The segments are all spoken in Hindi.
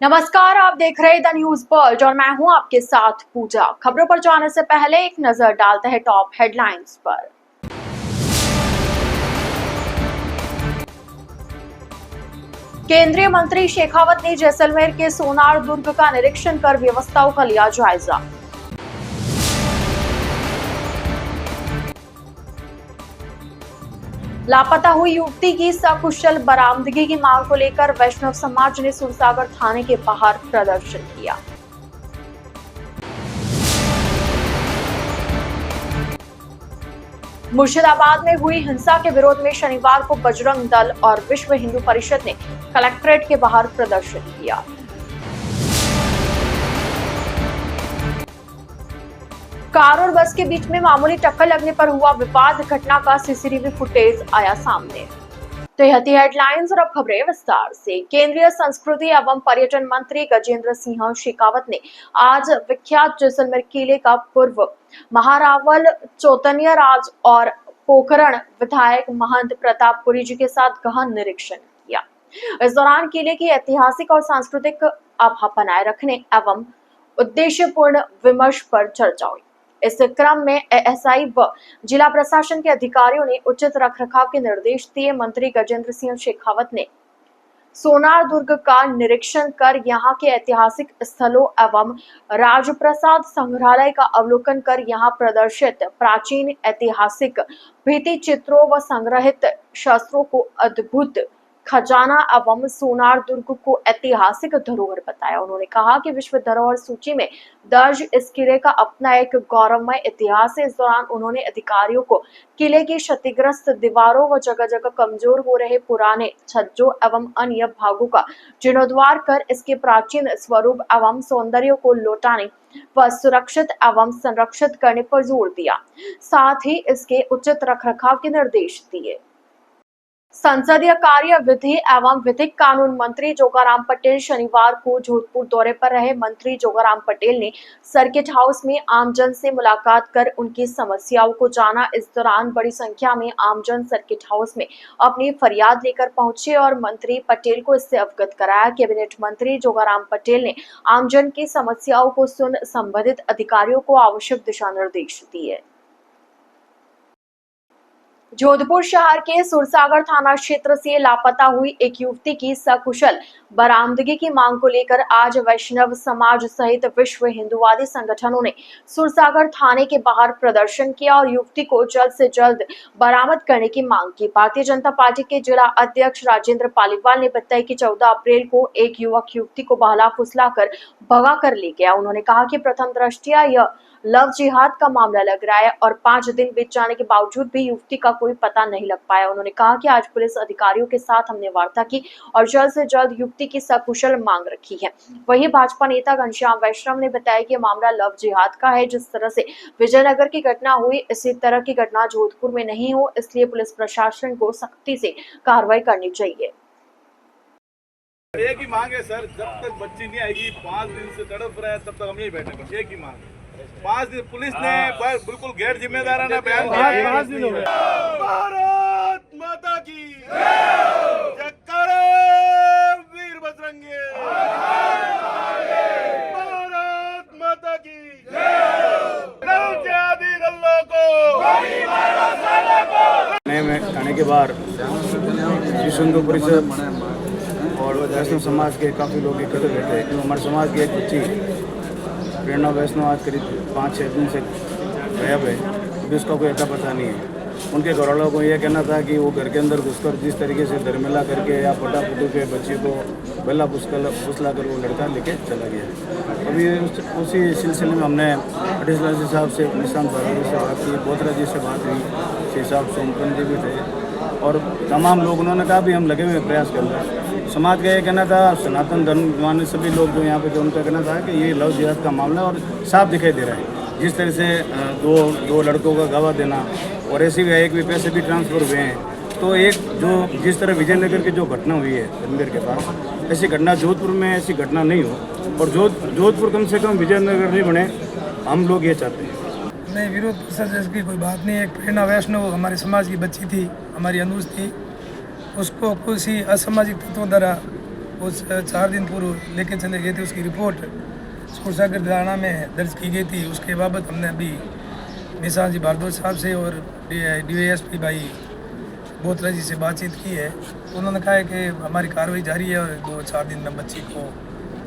नमस्कार, आप देख रहे द न्यूज वर्ल्ड और मैं हूं आपके साथ पूजा। खबरों पर जाने से पहले एक नजर डालते हैं टॉप हेडलाइंस पर। केंद्रीय मंत्री शेखावत ने जैसलमेर के सोनार दुर्ग का निरीक्षण कर व्यवस्थाओं का लिया जायजा। लापता हुई युवती की सकुशल बरामदगी की मांग को लेकर वैष्णव समाज ने सूरसागर थाने के बाहर प्रदर्शन किया। मुर्शिदाबाद में हुई हिंसा के विरोध में शनिवार को बजरंग दल और विश्व हिंदू परिषद ने कलेक्ट्रेट के बाहर प्रदर्शन किया। कार और बस के बीच में मामूली टक्कर लगने पर हुआ विवाद, घटना का सीसीटीवी फुटेज आया सामने। तो यह थी हेडलाइंस और अब खबरें विस्तार से। केंद्रीय संस्कृति एवं पर्यटन मंत्री गजेंद्र सिंह शेखावत ने आज विख्यात जैसलमेर किले का पूर्व महारावल चौतन्य राज और पोखरण विधायक महंत प्रतापपुरी जी के साथ गहन निरीक्षण किया। इस दौरान किले की ऐतिहासिक और सांस्कृतिक आभा बनाए रखने एवं उद्देश्यपूर्ण विमर्श पर चर्चा हुई। इस क्रम में एएसआई व जिला प्रशासन के अधिकारियों ने उचित रखरखाव के निर्देश दिए। मंत्री गजेंद्र सिंह शेखावत ने सोनार दुर्ग का निरीक्षण कर यहां के ऐतिहासिक स्थलों एवं राजप्रसाद संग्रहालय का अवलोकन कर यहां प्रदर्शित प्राचीन ऐतिहासिक भित्ति चित्रों व संग्रहित शस्त्रों को अद्भुत खजाना एवं सोनार दुर्ग को ऐतिहासिक धरोहर बताया। उन्होंने कहा कि विश्व धरोहर सूची में दर्ज इस किले का अपना एक गौरवमय इतिहास है। इस दौरान उन्होंने अधिकारियों को किले की क्षतिग्रस्त दीवारों व जगह जगह कमजोर हो रहे पुराने छज्जों एवं अन्य भागों का जीर्णोद्धार कर इसके प्राचीन स्वरूप एवं सौंदर्य को लौटाने व सुरक्षित एवं संरक्षित करने पर जोर दिया। साथ ही इसके उचित रखरखाव के निर्देश दिए। संसदीय कार्य, विधि एवं विधिक कानून मंत्री जोगाराम पटेल शनिवार को जोधपुर दौरे पर रहे। मंत्री जोगाराम पटेल ने सर्किट हाउस में आमजन से मुलाकात कर उनकी समस्याओं को जाना। इस दौरान बड़ी संख्या में आमजन सर्किट हाउस में अपनी फरियाद लेकर पहुंचे और मंत्री पटेल को इससे अवगत कराया। कैबिनेट मंत्री जोगाराम पटेल ने आमजन की समस्याओं को सुन संबंधित अधिकारियों को आवश्यक दिशा निर्देश दिए। जोधपुर शहर के सूरसागर थाना क्षेत्र से लापता हुई एक युवती की सकुशल बरामदगी की मांग को लेकर आज वैष्णव समाज सहित विश्व हिंदूवादी संगठनों ने सूरसागर थाने के बाहर प्रदर्शन किया और युवती को जल्द से जल्द बरामद करने की मांग की। भारतीय जनता पार्टी के जिला अध्यक्ष राजेंद्र पालीवाल ने बताया कि 14 अप्रैल को एक युवक युवती को बहला फुसला कर भगा कर ले गया। उन्होंने कहा कि प्रथम दृष्टया यह लव जिहाद का मामला लग रहा है और 5 दिन बीत जाने के बावजूद भी युवती का कोई पता नहीं लग पाया। उन्होंने कहा कि आज पुलिस अधिकारियों के साथ हमने वार्ता की और जल्द से जल्द युवती की सकुशल मांग रखी है। वहीं भाजपा नेता घनश्याम वैष्णव ने बताया कि मामला लव जिहाद का है। जिस तरह से विजयनगर की घटना हुई, इसी तरह की घटना जोधपुर में नहीं हो, इसलिए पुलिस प्रशासन को सख्ती से कार्रवाई करनी चाहिए। एक ही मांग है सर, जब तक बच्ची नहीं आएगी 5 दिन से तड़प रहा है तब तक हम यही बैठे। बस एक ही मांग है। 5 दिन पुलिस ने बिल्कुल गैर जिम्मेदाराना बयान दिया है। 5 दिन हो गए। भारत माता की जयकारे वीर बजरंगी, भारत माता की थाने के बाहर विश्व हिंदू परिषद और वैष्णव समाज के काफ़ी लोग इकट्ठे बैठे। हमारे समाज की एक बच्ची प्रेरणा वैष्णव आज करीब 5-6 दिन से गायब है। अभी उसका कोई अता पता नहीं है। उनके घरवालों को यह कहना था कि वो घर के अंदर घुसकर जिस तरीके से धर्मेला करके या पटापुटू के बच्ची को बल्ला फुसला कर वो लड़का लेके चला गया। अभी उसी सिलसिले में हमने एडिशनल साहब से, निशांत भागवत से बात की, बोतरा जी से बात हुई, श्री साहब सोमचंद जी भी थे और तमाम लोग। उन्होंने कहा भी हम लगे हुए प्रयास कर रहे हैं। समाज का ये कहना था, सनातन धर्म माने सभी लोग जो यहाँ पे थे उनका कहना था कि ये लव जिहाद का मामला और साफ दिखाई दे रहा है। जिस तरह से दो लड़कों का गवाह देना और ऐसे भी एक भी पैसे भी ट्रांसफर हुए हैं। तो एक जो जिस तरह विजयनगर की जो घटना हुई है मंदिर के पास, ऐसी घटना जोधपुर में ऐसी घटना नहीं हो और जोधपुर कम से कम विजयनगर नहीं बने, हम लोग ये चाहते हैं। नहीं, विरोध प्रदर्शन की कोई बात नहीं है। प्रेरणा वैष्णव हमारे समाज की बच्ची थी, हमारी अनुज थी। उसको किसी असामाजिक तत्वों द्वारा उस 4 दिन पूर्व लेके चले गए थे, उसकी रिपोर्ट सूरसागर थाना में दर्ज की गई थी। उसके बाबत हमने अभी निशान जी भारद्वाज साहब से और DYSP भाई बोतरा जी से बातचीत की है। उन्होंने कहा है कि हमारी कार्रवाई जारी है और 2-4 दिन में बच्ची को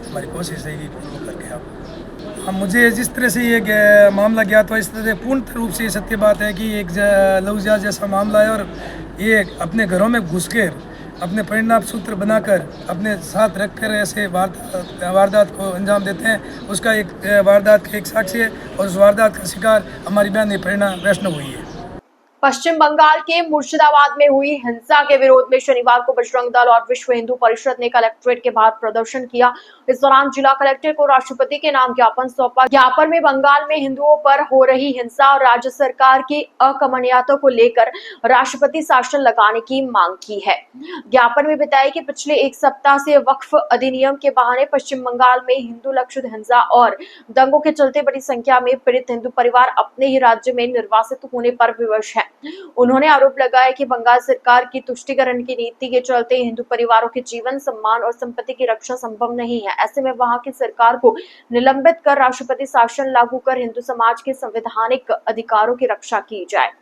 हमारी कोशिश रहेगी पूर्ण करके आप। मुझे जिस तरह से ये मामला ज्ञात हुआ, इस तरह से पूर्ण रूप से सत्य बात है कि एक लव जिहाद जैसा मामला है और ये अपने घरों में घुसकर अपने परिणाम सूत्र बनाकर अपने साथ रखकर ऐसे वारदात को अंजाम देते हैं। उसका एक वारदात का एक साक्षी है और उस वारदात का शिकार हमारी बहन प्रेरणा वैष्णव हुई है। पश्चिम बंगाल के मुर्शिदाबाद में हुई हिंसा के विरोध में शनिवार को बजरंग दल और विश्व हिंदू परिषद ने कलेक्ट्रेट के बाहर प्रदर्शन किया। इस दौरान जिला कलेक्टर को राष्ट्रपति के नाम ज्ञापन सौंपा। ज्ञापन में बंगाल में हिंदुओं पर हो रही हिंसा और राज्य सरकार की अकमनीयता को लेकर राष्ट्रपति शासन लगाने की मांग की है। ज्ञापन में बताया कि पिछले एक सप्ताह से वक्फ अधिनियम के बहाने पश्चिम बंगाल में हिंदू लक्षित हिंसा और दंगों के चलते बड़ी संख्या में पीड़ित हिंदू परिवार अपने ही राज्य में निर्वासित होने पर विवश है। उन्होंने आरोप लगाया कि बंगाल सरकार की तुष्टीकरण की नीति के चलते हिंदू परिवारों के जीवन, सम्मान और संपत्ति की रक्षा संभव नहीं है। ऐसे में वहां की सरकार को निलंबित कर राष्ट्रपति शासन लागू कर हिंदू समाज के संवैधानिक अधिकारों की रक्षा की जाए।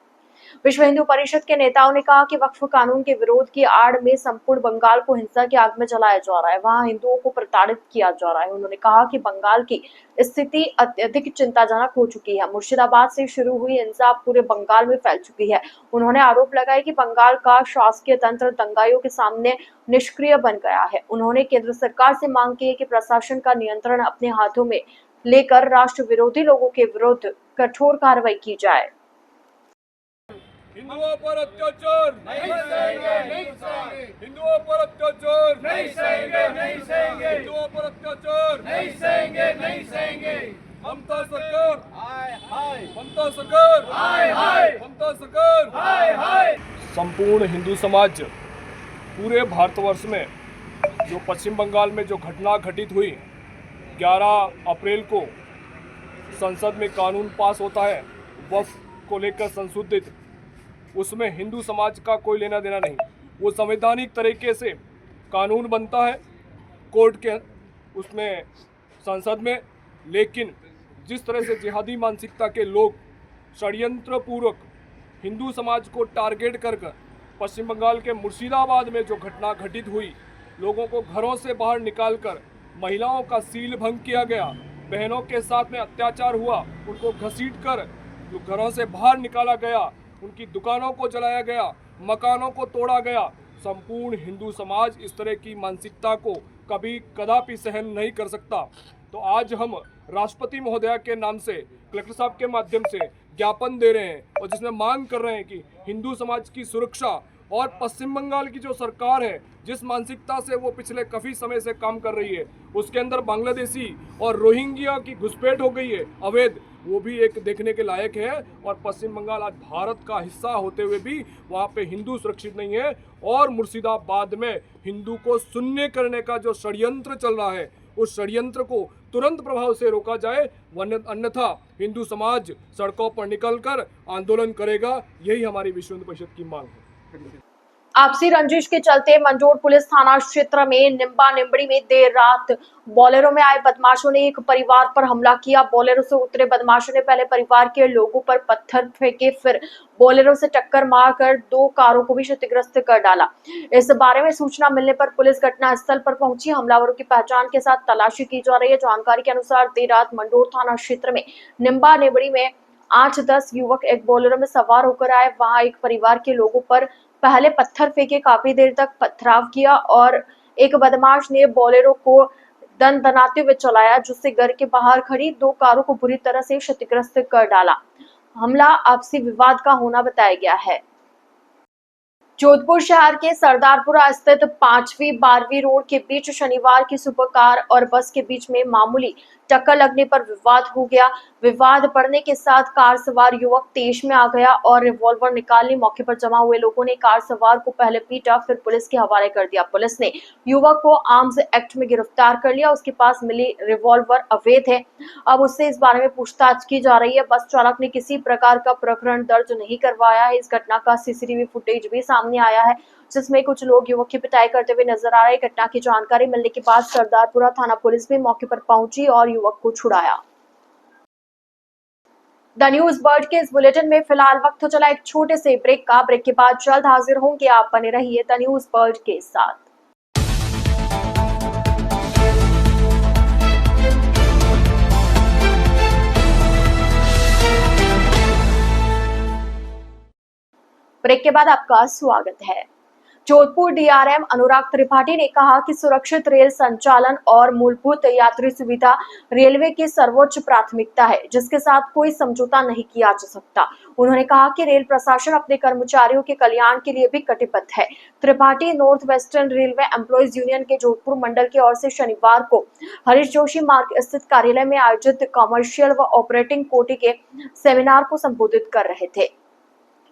विश्व हिंदू परिषद के नेताओं ने कहा कि वक्फ कानून के विरोध की आड़ में संपूर्ण बंगाल को हिंसा की आग में जलाया जा रहा है, वहां हिंदुओं को प्रताड़ित किया जा रहा है। उन्होंने कहा कि बंगाल की स्थिति अत्यधिक चिंताजनक हो चुकी है। मुर्शिदाबाद से शुरू हुई हिंसा पूरे बंगाल में फैल चुकी है। उन्होंने आरोप लगाया कि बंगाल का शासकीय तंत्र दंगाइयों के सामने निष्क्रिय बन गया है। उन्होंने केंद्र सरकार से मांग की है कि प्रशासन का नियंत्रण अपने हाथों में लेकर राष्ट्र विरोधी लोगों के विरुद्ध कठोर कार्रवाई की जाए। हिंदुओं पर अत्याचार नहीं सहेंगे, नहीं सहेंगे। हिंदुओं पर अत्याचार नहीं सहेंगे, नहीं सहेंगे। हिंदुओं पर अत्याचार नहीं सहेंगे, नहीं सहेंगे। ममता सरकार हाय हाय, ममता सरकार हाय हाय, ममता सरकार हाय हाय। संपूर्ण हिंदू समाज पूरे भारतवर्ष में जो पश्चिम बंगाल में जो घटना घटित हुई 11 अप्रैल को संसद में कानून पास होता है वक्फ को लेकर संशोधित, उसमें हिंदू समाज का कोई लेना देना नहीं। वो संवैधानिक तरीके से कानून बनता है कोर्ट के उसमें संसद में, लेकिन जिस तरह से जिहादी मानसिकता के लोग षड्यंत्र पूर्वक हिंदू समाज को टारगेट कर पश्चिम बंगाल के मुर्शिदाबाद में जो घटना घटित हुई, लोगों को घरों से बाहर निकालकर महिलाओं का सील भंग किया गया, बहनों के साथ में अत्याचार हुआ, उनको घसीटकर घरों से बाहर निकाला गया, उनकी दुकानों को जलाया गया, मकानों को तोड़ा गया। संपूर्ण हिंदू समाज इस तरह की मानसिकता को कभी कदापि सहन नहीं कर सकता। तो आज हम राष्ट्रपति महोदया के नाम से कलेक्टर साहब के माध्यम से ज्ञापन दे रहे हैं और जिसमें मांग कर रहे हैं कि हिंदू समाज की सुरक्षा और पश्चिम बंगाल की जो सरकार है जिस मानसिकता से वो पिछले काफ़ी समय से काम कर रही है, उसके अंदर बांग्लादेशी और रोहिंग्या की घुसपैठ हो गई है अवैध, वो भी एक देखने के लायक है। और पश्चिम बंगाल आज भारत का हिस्सा होते हुए भी वहाँ पे हिंदू सुरक्षित नहीं है और मुर्शिदाबाद में हिंदू को शून्य करने का जो षड्यंत्र चल रहा है, उस षड्यंत्र को तुरंत प्रभाव से रोका जाए, अन्यथा हिंदू समाज सड़कों पर निकलकर आंदोलन करेगा। यही हमारी विश्व हिंदू परिषद की मांग है। आपसी रंजिश के चलते मंडोर पुलिस थाना क्षेत्र में निम्बा निम्बड़ी में देर रात बोलेरो में आए बदमाशों ने एक परिवार पर हमला किया। बोलेरो से उतरे बदमाशों ने पहले परिवार के लोगों पर पत्थर फेंके, फिर बोलेरो से टक्कर मारकर 2 कारों को भी क्षतिग्रस्त कर डाला। इस बारे में सूचना मिलने पर पुलिस घटनास्थल पर पहुंची। हमलावरों की पहचान के साथ तलाशी की जा रही है। जानकारी के अनुसार देर रात मंडोर थाना क्षेत्र में निम्बा निम्बड़ी में 8-10 युवक एक बोलेरो में सवार होकर आए। वहां एक परिवार के लोगों पर पहले पत्थर फेंके, काफी देर तक पथराव किया और एक बदमाश ने बोलेरो को दनाते हुए चलाया, जिससे घर के बाहर खड़ी 2 कारों को बुरी तरह से क्षतिग्रस्त कर डाला। हमला आपसी विवाद का होना बताया गया है। जोधपुर शहर के सरदारपुरा स्थित 5वीं 12वीं रोड के बीच शनिवार की सुबह कार और बस के बीच में मामूली टक्कर लगने पर विवाद हो गया। विवाद बढ़ने के साथ कार सवार युवक तेज में आ गया और रिवॉल्वर निकालने मौके पर जमा हुए लोगों ने कार सवार को पहले पीटा, फिर पुलिस के हवाले कर दिया। पुलिस ने युवक को आर्म्स एक्ट में गिरफ्तार कर लिया। उसके पास मिली रिवॉल्वर अवैध है। अब उससे इस बारे में पूछताछ की जा रही है। बस चालक ने किसी प्रकार का प्रकरण दर्ज नहीं करवाया है। इस घटना का सीसीटीवी फुटेज भी सामने आया है, जिसमें कुछ लोग युवक की पिटाई करते हुए नजर आ रहे हैं। घटना की जानकारी मिलने के बाद सरदारपुरा थाना पुलिस भी मौके पर पहुंची और युवक को छुड़ाया। द न्यूज वर्ल्ड के इस बुलेटिन में फिलहाल वक्त हो चला एक छोटे से ब्रेक का। ब्रेक के बाद जल्द हाजिर होंगे। आप बने रहिए द न्यूज वर्ल्ड के साथ। ब्रेक के बाद आपका स्वागत है। जोधपुर डीआरएम अनुराग त्रिपाठी ने कहा कि सुरक्षित रेल संचालन और मूलभूत यात्री सुविधा रेलवे की सर्वोच्च प्राथमिकता है, जिसके साथ कोई समझौता नहीं किया जा सकता। उन्होंने कहा कि रेल प्रशासन अपने कर्मचारियों के कल्याण के लिए भी कटिबद्ध है। Tripathi north western railway employees union के जोधपुर मंडल की ओर से शनिवार को हरीश जोशी मार्ग स्थित कार्यालय में आयोजित कमर्शियल व ऑपरेटिंग कोटि के सेमिनार को संबोधित कर रहे थे।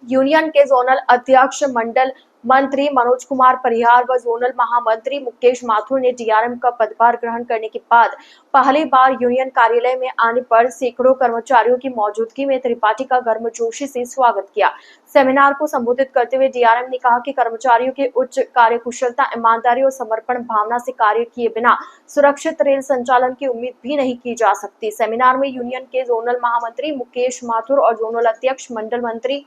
यूनियन के जोनल अध्यक्ष मंडल मंत्री मनोज कुमार परिहार व जोनल महामंत्री मुकेश माथुर ने डीआरएम का पदभार ग्रहण करने के बाद पहली बार यूनियन कार्यालय में आने पर सैकड़ों कर्मचारियों की मौजूदगी में त्रिपाठी का गर्मजोशी से स्वागत किया। सेमिनार को संबोधित करते हुए डीआरएम ने कहा कि कर्मचारियों के उच्च कार्यकुशलता, ईमानदारी और समर्पण भावना से कार्य किए बिना सुरक्षित रेल संचालन की उम्मीद भी नहीं की जा सकती। सेमिनार में यूनियन के जोनल महामंत्री मुकेश माथुर और जोनल अध्यक्ष मंडल मंत्री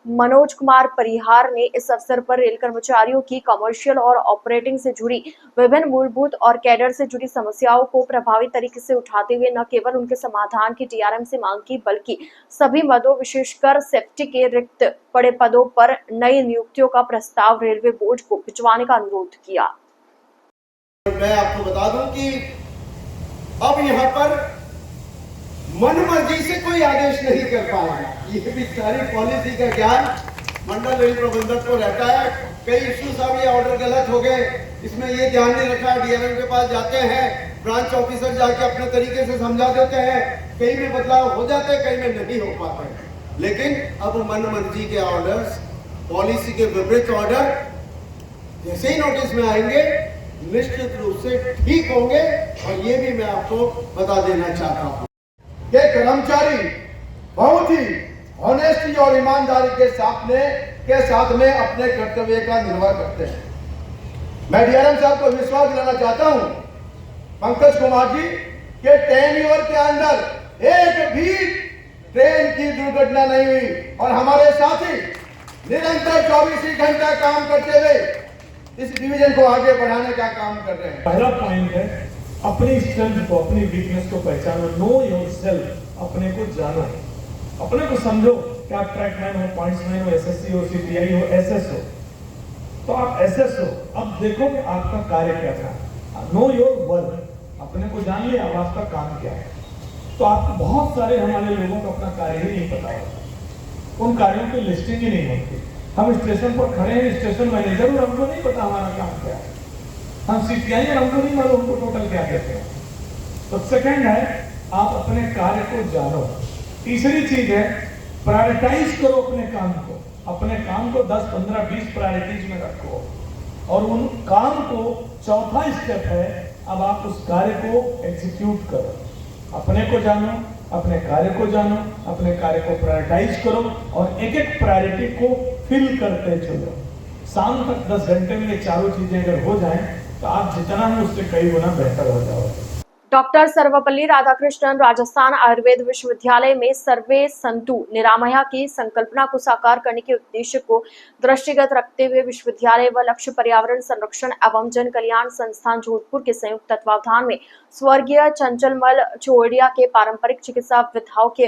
मनोज कुमार परिहार ने इस अवसर पर रेल कर्मचारियों की कमर्शियल और ऑपरेटिंग से जुड़ी विभिन्न मूलभूत और कैडर से जुड़ी समस्याओं को प्रभावी तरीके से उठाते हुए न केवल उनके समाधान की डीआरएम से मांग की, बल्कि सभी पदों विशेषकर सेफ्टी के रिक्त पड़े पदों पर नई नियुक्तियों का प्रस्ताव रेलवे बोर्ड को भिजवाने का अनुरोध किया। मैं आपको बता दूं कि अब यहाँ पर मनमर्जी से कोई आदेश नहीं कर पाएगा। ये भी सारी पॉलिसी का ज्ञान मंडल रेल प्रबंधक को रहता है। कई इश्यू साहब ये ऑर्डर गलत हो गए, इसमें ये ध्यान नहीं रखा। डीआरएम के पास जाते हैं, ब्रांच ऑफिसर जाके अपने तरीके से समझा देते हैं, कई में बदलाव हो जाते हैं, कई में नहीं हो पाते। लेकिन अब मनमर्जी के ऑर्डर्स, पॉलिसी के विपरीत ऑर्डर जैसे ही नोटिस में आएंगे निश्चित रूप से ठीक होंगे। और ये भी मैं आपको बता देना चाहता हूँ कि कर्मचारी बहुत ही ऑनेस्टी और ईमानदारी के साथ में अपने कर्तव्य का निर्वाह करते हैं। मैं डीआरएम साहब को विश्वास दिलाना चाहता हूं, पंकज कुमार जी, के टेन्योर के अंदर एक भी ट्रेन की दुर्घटना नहीं हुई और हमारे साथी निरंतर 24 घंटा काम करते हुए इस डिवीजन को आगे बढ़ाने का काम कर रहे हैं। पहला पॉइंट है अपनी स्ट्रेंथ को, अपनी वीकनेस को पहचानो। नो योरसेल्फ, अपने को जानो, अपने को समझो कि आप ट्रैकमैन हो, पॉइंट्समैन हो, एसएससी हो, सीपीआई हो, एसएस हो, तो आप एसएस हो। अब देखो कि आपका कार्य क्या था। नो योर वर्क, अपने को जान लिया, अब आपका काम क्या है। तो आपको बहुत सारे हमारे लोगों को अपना कार्य ही नहीं पता होता, उन कार्यों की लिस्टिंग ही नहीं होती। हम स्टेशन पर खड़े हैं, स्टेशन मैनेजर, और हमको नहीं पता हमारा काम क्या है। हम सीपीआई और हमको नहीं मालूम हमको टोटल क्या कहते हैं। तो सेकंड है आप अपने कार्य को जानो। तीसरी चीज है प्रायोरिटाइज करो अपने काम को। अपने काम को 10, 15, 20 प्रायोरिटीज में रखो और उन काम को, चौथा स्टेप है अब आप उस कार्य को एग्जीक्यूट करो। अपने को जानो, अपने कार्य को जानो, अपने कार्य को प्रायोरिटाइज करो और एक एक प्रायोरिटी को फिल करते चलो। शाम तक 10 घंटे में ये चारों चीजें अगर हो जाएं तो आप जितना हो उससे कई गुना बेहतर हो जाओगे। डॉक्टर सर्वपल्ली राधाकृष्णन राजस्थान आयुर्वेद विश्वविद्यालय में सर्वे संतु निरामया की संकल्पना को साकार करने के उद्देश्य को दृष्टिगत रखते हुए विश्वविद्यालय व लक्ष्य पर्यावरण संरक्षण एवं जन कल्याण संस्थान जोधपुर के संयुक्त तत्वावधान में स्वर्गीय चंचलमल चौड़िया के पारंपरिक चिकित्सा विधाओं के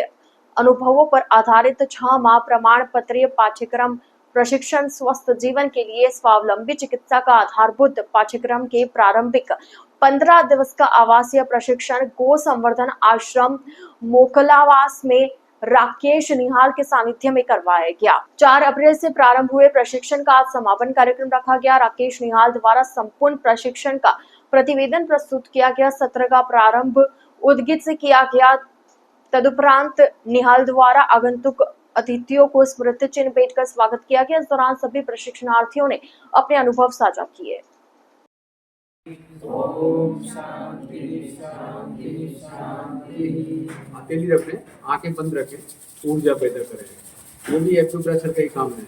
अनुभवों पर आधारित 6 माह प्रमाण पत्रीय पाठ्यक्रम प्रशिक्षण स्वस्थ जीवन के लिए स्वावलंबी चिकित्सा का आधारभूत पाठ्यक्रम के प्रारंभिक 15 दिवस का आवासीय प्रशिक्षण गो संवर्धन आश्रम मोकलावास में राकेश निहाल के सानिध्य में करवाया गया। 4 अप्रैल से प्रारंभ हुए प्रशिक्षण का आज समापन कार्यक्रम रखा गया। राकेश निहाल द्वारा संपूर्ण प्रशिक्षण का प्रतिवेदन प्रस्तुत किया गया। सत्र का प्रारंभ उद्गित से किया गया। तदुपरांत निहाल द्वारा आगंतुक अतिथियों को स्मृति चिन्ह भेंटकर स्वागत किया गया। इस दौरान सभी प्रशिक्षणार्थियों ने अपने अनुभव साझा किए। हथेली रखें, आंखें बंद रखें, ऊर्जा पैदा करें। ये भी एक्यूप्रेशर का ही काम है।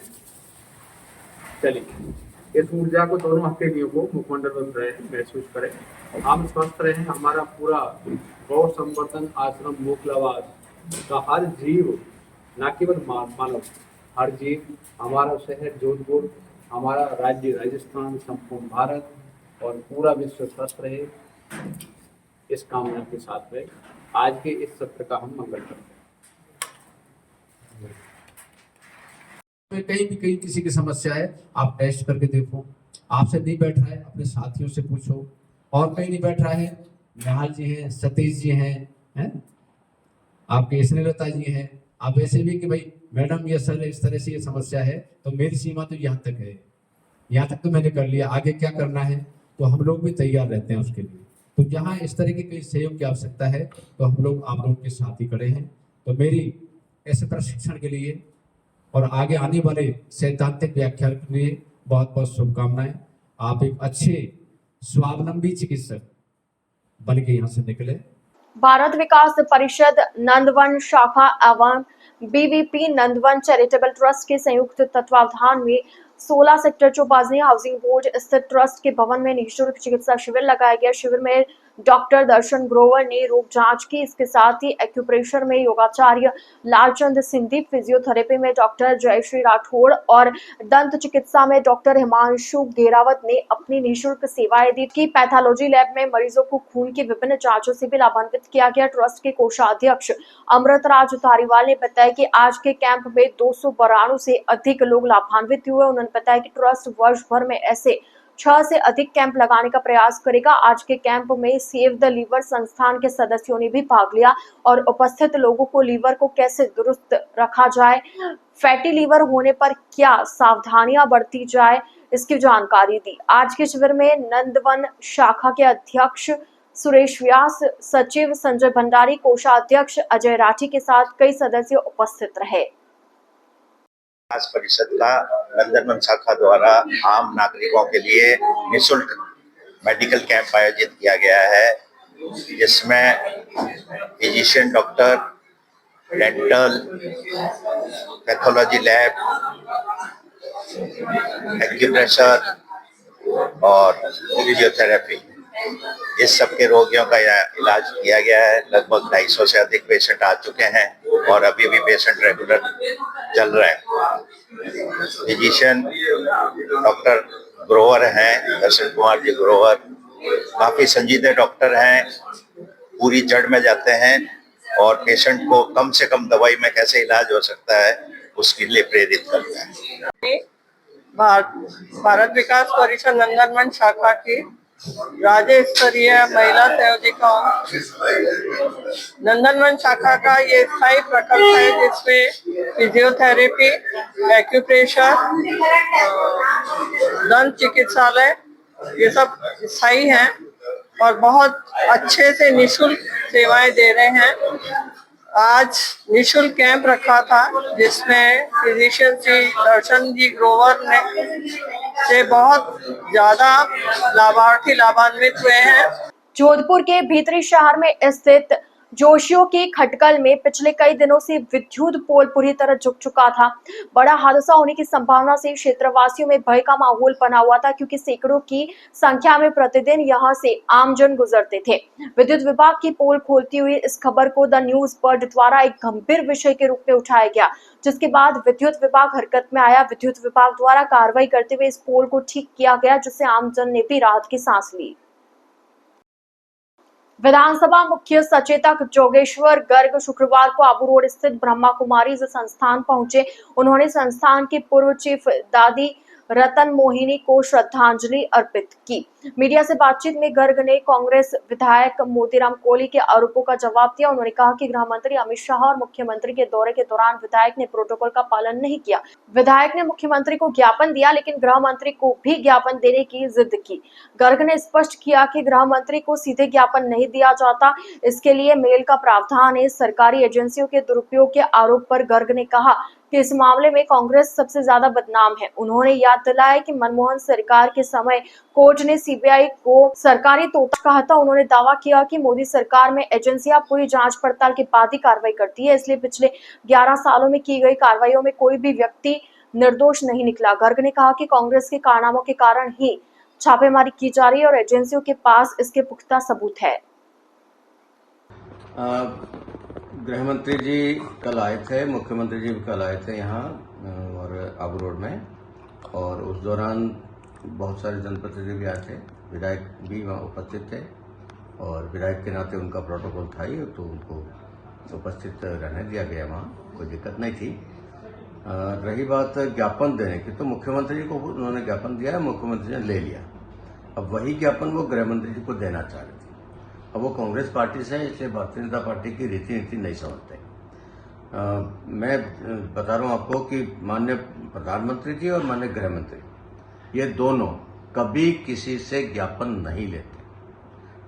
चलिए, इस ऊर्जा को दोनों हथेलियों को मुखमंडल बंद रहे महसूस करें। हम स्वस्थ रहें। हमारा पूरा गौ संवर्धन आश्रम मोकलावास का हर जीव, न केवल मानव, हर जीव, हमारा शहर जोधपुर, हमारा राज्य राजस्थान, संपूर्ण भारत और पूरा विश्व स्वस्थ रहे, इस कामना के साथ में आज के इस सत्र का हम मंगल करते हैं। कहीं भी कहीं किसी की समस्या है, आप टेस्ट करके देखो। आपसे नहीं बैठ रहा है, अपने साथियों से पूछो। और कहीं नहीं बैठ रहा है, निहाल जी हैं, सतीश जी हैं, आपके स्नेहलता जी हैं। आप ऐसे भी कि भाई मैडम ये सर इस तरह से ये समस्या है, तो मेरी सीमा तो यहाँ तक है, यहाँ तक तो मैंने कर लिया, आगे क्या करना है, तो हम लोग भी तैयार रहते हैं उसके लिए। तो जहाँ इस तरह की कोई सहयोग की आवश्यकता है, तो हम लोग आप लोगों के साथ ही खड़े हैं। तो मेरी ऐसे प्रशिक्षण के लिए और आगे आने वाले सैद्धांतिक व्याख्यान के लिए बहुत बहुत शुभकामनाएं। आप एक अच्छे स्वावलंबी चिकित्सक बन के यहाँ से निकले। भारत विकास परिषद नंदवन शाखा एवं बीवीपी नंदवन चैरिटेबल ट्रस्ट के संयुक्त तत्वावधान में 16 सेक्टर चौबाजनी हाउसिंग बोर्ड स्थित ट्रस्ट के भवन में निःशुल्क चिकित्सा शिविर लगाया गया। शिविर में डॉक्टर दर्शन ग्रोवर ने रोग जांच की। इसके साथ ही एक्यूप्रेशर में योगाचार्य लालचंद सिंधी, फिजियोथेरेपी में डॉक्टर जयश्री राठौड़ और दंत चिकित्सा में डॉक्टर हिमांशु गेरावत ने अपनी निःशुल्क सेवाएं दी। की पैथोलॉजी लैब में मरीजों को खून की विभिन्न जांचों से भी लाभान्वित किया गया। ट्रस्ट के कोषाध्यक्ष अमृतराज धारीवाल ने बताया कि आज के कैंप में 292 से अधिक लोग लाभान्वित हुए। उन्होंने बताया कि ट्रस्ट वर्ष भर में ऐसे 6 से अधिक कैंप लगाने का प्रयास करेगा। आज के कैंप में सेव द लीवर संस्थान के सदस्यों ने भी भाग लिया और उपस्थित लोगों को लीवर को कैसे दुरुस्त रखा जाए, फैटी लीवर होने पर क्या सावधानियां बरती जाए, इसकी जानकारी दी। आज के शिविर में नंदवन शाखा के अध्यक्ष सुरेश व्यास, सचिव संजय भंडारी, कोषाध्यक्ष अजय राठी के साथ कई सदस्य उपस्थित रहे। विकास परिषद का नंदनवन शाखा द्वारा आम नागरिकों के लिए निःशुल्क मेडिकल कैंप आयोजित किया गया है, जिसमें physician doctor, dental, pathology lab, acupressure और फिजियोथेरेपी, इस सब के रोगियों का इलाज किया गया है। लगभग 250 से अधिक पेशेंट आ चुके हैं और अभी भी पेशेंट रेगुलर चल रहे हैं। फिजिशियन डॉक्टर ग्रोवर हैं, दर्शन कुमार जी ग्रोवर, काफ़ी संजीदे डॉक्टर हैं, पूरी जड़ में जाते हैं और पेशेंट को कम से कम दवाई में कैसे इलाज हो सकता है उसके लिए प्रेरित करते हैं। भारत विकास परिषद नंदनवन शाखा की राज्य स्तरीय महिला सहयोगिताओं नंदनवन शाखा का ये स्थायी प्रकल्प है, जिसमें फिजियोथेरेपी, एक्यूप्रेशर, दंत चिकित्सालय ये सब स्थायी हैं और बहुत अच्छे से निःशुल्क सेवाएं दे रहे हैं। आज निःशुल्क कैंप रखा था, जिसमें फिजिशियन जी दर्शन जी ग्रोवर ने से बहुत ज्यादा लाभार्थी लाभान्वित हुए हैं। जोधपुर के भीतरी शहर में स्थित जोशियों की खटकल में पिछले कई दिनों से विद्युत पोल पूरी तरह झुक चुका था। बड़ा हादसा होने की संभावना से क्षेत्रवासियों में भय का माहौल बना हुआ था, क्योंकि सैकड़ों की संख्या में प्रतिदिन यहां से आमजन गुजरते थे। विद्युत विभाग की पोल खोलती हुई इस खबर को द न्यूज वर्ल्ड द्वारा एक गंभीर विषय के रूप में उठाया गया, जिसके बाद विद्युत विभाग हरकत में आया। विद्युत विभाग द्वारा कार्रवाई करते हुए इस पोल को ठीक किया गया, जिससे आमजन ने भी राहत की सांस ली। विधानसभा मुख्य सचेतक जोगेश्वर गर्ग शुक्रवार को आबू रोड स्थित ब्रह्मा कुमारी संस्थान पहुंचे। उन्होंने संस्थान के पूर्व चीफ दादी रतन मोहिनी को श्रद्धांजलि अर्पित की। मीडिया से बातचीत में गर्ग ने कांग्रेस विधायक मोतीराम कोहली के आरोपों का जवाब दिया। उन्होंने कहा कि गृह मंत्री अमित शाह और मुख्यमंत्री के दौरे के दौरान विधायक ने प्रोटोकॉल का पालन नहीं किया। विधायक ने मुख्यमंत्री को ज्ञापन दिया, लेकिन गृह मंत्री को भी ज्ञापन देने की जिद की। गर्ग ने स्पष्ट किया कि गृह मंत्री को सीधे ज्ञापन नहीं दिया जाता, इसके लिए मेल का प्रावधान है। सरकारी एजेंसियों के दुरुपयोग के आरोप पर गर्ग ने कहा कि इस मामले में कांग्रेस सबसे ज्यादा बदनाम है। उन्होंने याद दिलाया कि मनमोहन सरकार के समय कोर्ट ने सीबीआई को सरकारी तोता कहा था। उन्होंने दावा किया कि मोदी सरकार में एजेंसियां पूरी जांच पड़ताल के बाद ही कार्रवाई करती है, इसलिए पिछले 11 सालों में की गई कार्रवाइयों में कोई भी व्यक्ति निर्दोष नहीं निकला। गर्ग ने कहा कि कांग्रेस के कारनामों के कारण ही छापेमारी की जा रही है और एजेंसियों के पास इसके पुख्ता सबूत है। गृह मंत्री जी कल आए थे, मुख्यमंत्री जी भी कल आए थे यहाँ और आबू रोड में, और उस दौरान बहुत सारे जनप्रतिनिधि भी आए थे, विधायक भी वहाँ उपस्थित थे और विधायक के नाते उनका प्रोटोकॉल था ही, तो उनको उपस्थित रहने दिया गया, वहाँ कोई दिक्कत नहीं थी। रही बात ज्ञापन देने की, तो मुख्यमंत्री जी को उन्होंने ज्ञापन दिया, मुख्यमंत्री ने ले लिया। अब वही ज्ञापन वो गृह मंत्री जी को देना चाह रहे थे। अब वो कांग्रेस पार्टी से, इसलिए भारतीय जनता पार्टी की रीति नीति नहीं समझते। मैं बता रहा हूँ आपको कि माननीय प्रधानमंत्री जी और माननीय गृह मंत्री, ये दोनों कभी किसी से ज्ञापन नहीं लेते।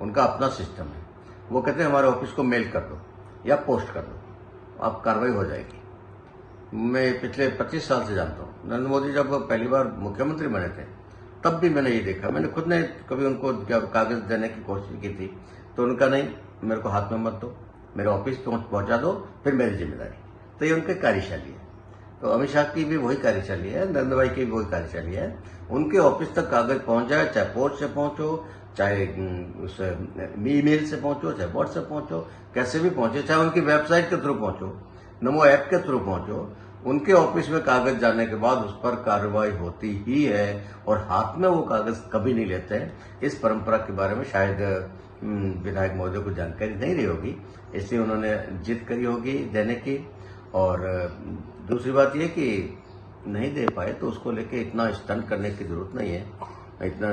उनका अपना सिस्टम है। वो कहते हैं हमारे ऑफिस को मेल कर दो या पोस्ट कर दो, आप कार्रवाई हो जाएगी। मैं पिछले 25 साल से जानता हूँ। नरेंद्र मोदी जब पहली बार मुख्यमंत्री बने थे, तब भी मैंने ये देखा। मैंने खुद ने कभी उनको जब कागज देने की कोशिश की थी, तो उनका नहीं, मेरे को हाथ में मत दो, मेरे ऑफिस पहुंचा दो, फिर मेरी जिम्मेदारी। तो ये उनकी कार्यशैली है। तो अमित शाह की भी वही कार्यशैली है, नरेंद्र भाई की भी वही कार्यशैली है। उनके ऑफिस तक कागज पहुंच जाए, चाहे पोस्ट से पहुंचो, चाहे उस ईमेल से पहुंचो, चाहे व्हाट्सएप पहुंचो, कैसे भी पहुंचे, चाहे उनकी वेबसाइट के थ्रू पहुंचो, नमो ऐप के थ्रू पहुंचो, उनके ऑफिस में कागज जाने के बाद उस पर कार्रवाई होती ही है और हाथ में वो कागज कभी नहीं लेते हैं। इस परंपरा के बारे में शायद विधायक महोदय को जानकारी नहीं रही होगी, इसलिए उन्होंने जिद करी होगी देने की। और दूसरी बात यह कि नहीं दे पाए तो उसको लेके इतना स्टन करने की जरूरत नहीं है, इतना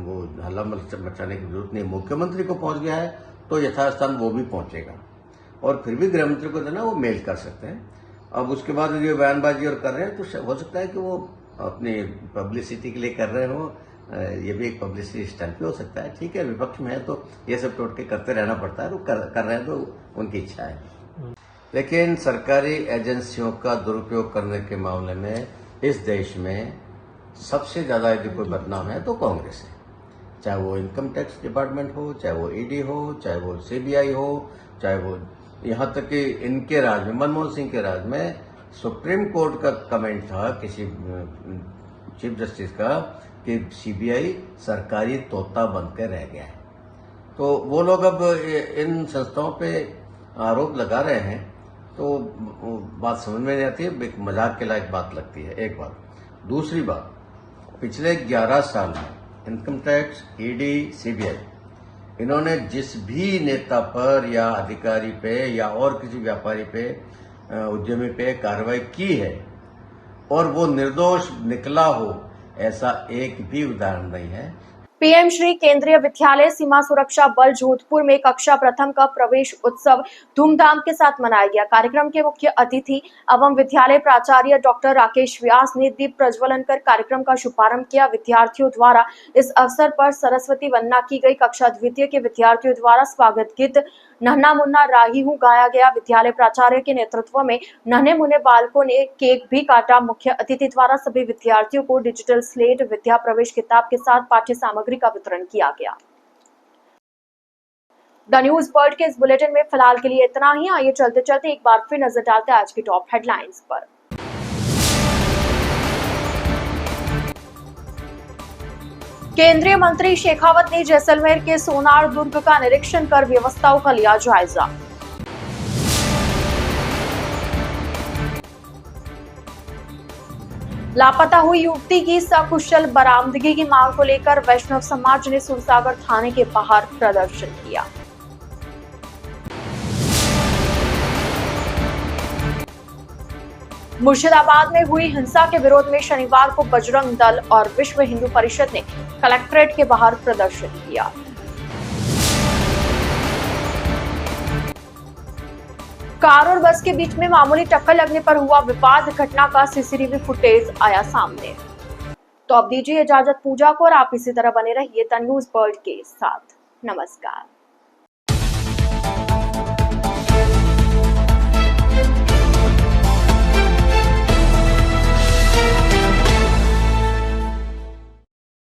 वो हल्ला मचाने की जरूरत नहीं है। मुख्यमंत्री को पहुंच गया है तो यथास्थान वो भी पहुंचेगा, और फिर भी गृह मंत्री को देना वो मेल कर सकते हैं। अब उसके बाद जो बयानबाजी और कर रहे हैं, तो हो सकता है कि वो अपनी पब्लिसिटी के लिए कर रहे हो, ये भी एक पब्लिसिटी स्टंट भी हो सकता है। ठीक है, विपक्ष में है तो ये सब टोटके करते रहना पड़ता है, वो कर रहे हैं तो उनकी इच्छा है। लेकिन सरकारी एजेंसियों का दुरुपयोग करने के मामले में इस देश में सबसे ज्यादा यदि कोई बदनाम है तो कांग्रेस है। चाहे वो इनकम टैक्स डिपार्टमेंट हो, चाहे वो ईडी हो, चाहे वो सीबीआई हो, चाहे वो यहाँ तक कि इनके राज में, मनमोहन सिंह के राज में सुप्रीम कोर्ट का कमेंट था किसी चीफ जस्टिस का कि सीबीआई सरकारी तोता बनकर रह गया है। तो वो लोग अब इन संस्थाओं पे आरोप लगा रहे हैं, तो बात समझ में नहीं आती है, एक मजाक के लायक बात लगती है, एक बात। दूसरी बात, पिछले 11 साल में इनकम टैक्स, ईडी, सीबीआई, इन्होंने जिस भी नेता पर या अधिकारी पे या और किसी व्यापारी पे, उद्यमी पे कार्रवाई की है और वो निर्दोष निकला हो, ऐसा एक भी उदाहरण नहीं है। पीएम श्री केंद्रीय विद्यालय सीमा सुरक्षा बल जोधपुर में कक्षा प्रथम का प्रवेश उत्सव धूमधाम के साथ मनाया गया। कार्यक्रम के मुख्य अतिथि एवं विद्यालय प्राचार्य डॉक्टर राकेश व्यास ने दीप प्रज्वलन कर कार्यक्रम का शुभारंभ किया। विद्यार्थियों द्वारा इस अवसर पर सरस्वती वंदना की गई। कक्षा द्वितीय के विद्यार्थियों द्वारा स्वागत गीत नन्हा मुन्ना राही हूँ गाया गया। विद्यालय प्राचार्य के नेतृत्व में नन्हे मुन्ने बालकों ने केक भी काटा। मुख्य अतिथि द्वारा सभी विद्यार्थियों को डिजिटल स्लेट, विद्या प्रवेश किताब के साथ पाठ्य सामग्री का वितरण किया गया। द न्यूज वर्ल्ड के इस बुलेटिन में फिलहाल के लिए इतना ही। आइए चलते चलते एक बार फिर नजर डालते हैं आज की टॉप हेडलाइंस पर। केंद्रीय मंत्री शेखावत ने जैसलमेर के सोनार दुर्ग का निरीक्षण कर व्यवस्थाओं का लिया जायजा। लापता हुई युवती की सकुशल बरामदगी की मांग को लेकर वैष्णव समाज ने सुरसागर थाने के बाहर प्रदर्शन किया। मुर्शिदाबाद में हुई हिंसा के विरोध में शनिवार को बजरंग दल और विश्व हिंदू परिषद ने कलेक्ट्रेट के बाहर प्रदर्शन किया। कार और बस के बीच में मामूली टक्कर लगने पर हुआ विवाद, घटना का सीसीटीवी फुटेज आया सामने। तो अब दीजिए इजाजत पूजा को और आप इसी तरह बने रहिए द न्यूज वर्ल्ड के साथ। नमस्कार।